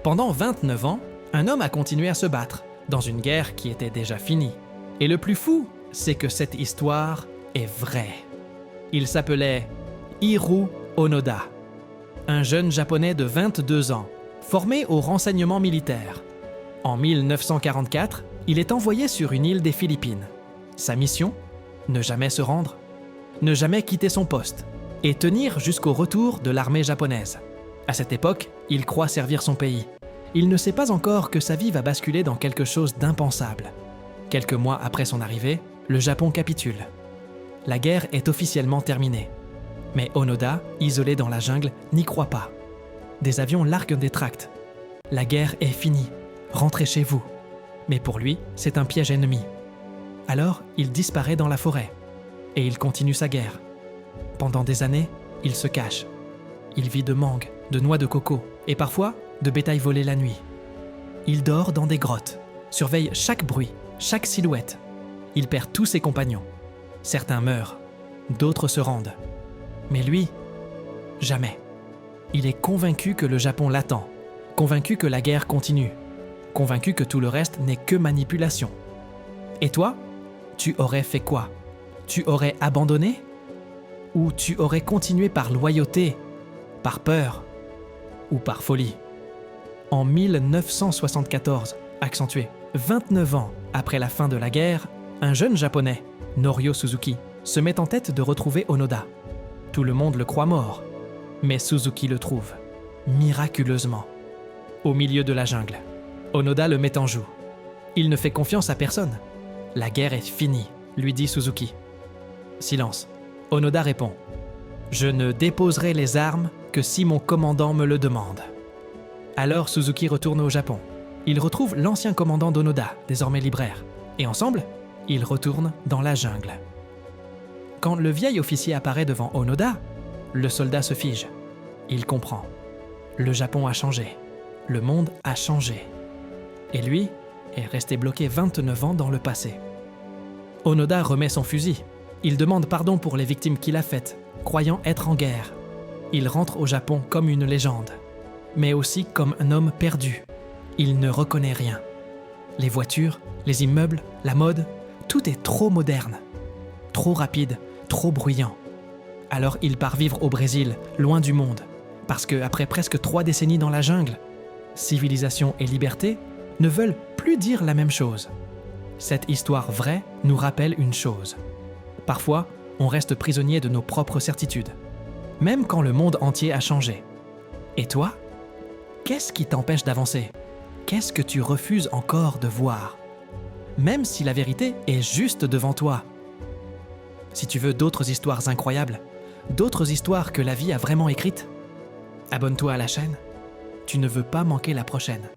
Pendant 29 ans, un homme a continué à se battre, dans une guerre qui était déjà finie. Et le plus fou, c'est que cette histoire est vraie. Il s'appelait Hiroo Onoda, un jeune japonais de 22 ans, formé au renseignement militaire. En 1944, il est envoyé sur une île des Philippines. Sa mission ? Ne jamais se rendre, ne jamais quitter son poste et tenir jusqu'au retour de l'armée japonaise. À cette époque, il croit servir son pays. Il ne sait pas encore que sa vie va basculer dans quelque chose d'impensable. Quelques mois après son arrivée, le Japon capitule. La guerre est officiellement terminée. Mais Onoda, isolé dans la jungle, n'y croit pas. Des avions larguent des tracts. La guerre est finie. Rentrez chez vous. Mais pour lui, c'est un piège ennemi. Alors, il disparaît dans la forêt. Et il continue sa guerre. Pendant des années, il se cache. Il vit de mangue, de noix de coco et parfois de bétail volé la nuit. Il dort dans des grottes, surveille chaque bruit, chaque silhouette. Il perd tous ses compagnons. Certains meurent, d'autres se rendent. Mais lui, jamais. Il est convaincu que le Japon l'attend, convaincu que la guerre continue, convaincu que tout le reste n'est que manipulation. Et toi, tu aurais fait quoi ? Tu aurais abandonné ? Ou tu aurais continué par loyauté, par peur ou par folie ? En 1974, accentué 29 ans après la fin de la guerre, un jeune japonais, Norio Suzuki, se met en tête de retrouver Onoda. Tout le monde le croit mort, mais Suzuki le trouve, miraculeusement, au milieu de la jungle. Onoda le met en joue. Il ne fait confiance à personne. La guerre est finie, lui dit Suzuki. Silence. Onoda répond « Je ne déposerai les armes que si mon commandant me le demande. » Alors Suzuki retourne au Japon. Il retrouve l'ancien commandant d'Onoda, désormais libraire, et ensemble, ils retournent dans la jungle. Quand le vieil officier apparaît devant Onoda, le soldat se fige. Il comprend. Le Japon a changé. Le monde a changé. Et lui est resté bloqué 29 ans dans le passé. Onoda remet son fusil. Il demande pardon pour les victimes qu'il a faites, croyant être en guerre. Il rentre au Japon comme une légende, mais aussi comme un homme perdu. Il ne reconnaît rien. Les voitures, les immeubles, la mode, tout est trop moderne, trop rapide, trop bruyant. Alors il part vivre au Brésil, loin du monde, parce qu'après presque 3 décennies dans la jungle, civilisation et liberté ne veulent plus dire la même chose. Cette histoire vraie nous rappelle une chose. Parfois, on reste prisonnier de nos propres certitudes, même quand le monde entier a changé. Et toi ? Qu'est-ce qui t'empêche d'avancer ? Qu'est-ce que tu refuses encore de voir ? Même si la vérité est juste devant toi. Si tu veux d'autres histoires incroyables, d'autres histoires que la vie a vraiment écrites, abonne-toi à la chaîne. Tu ne veux pas manquer la prochaine.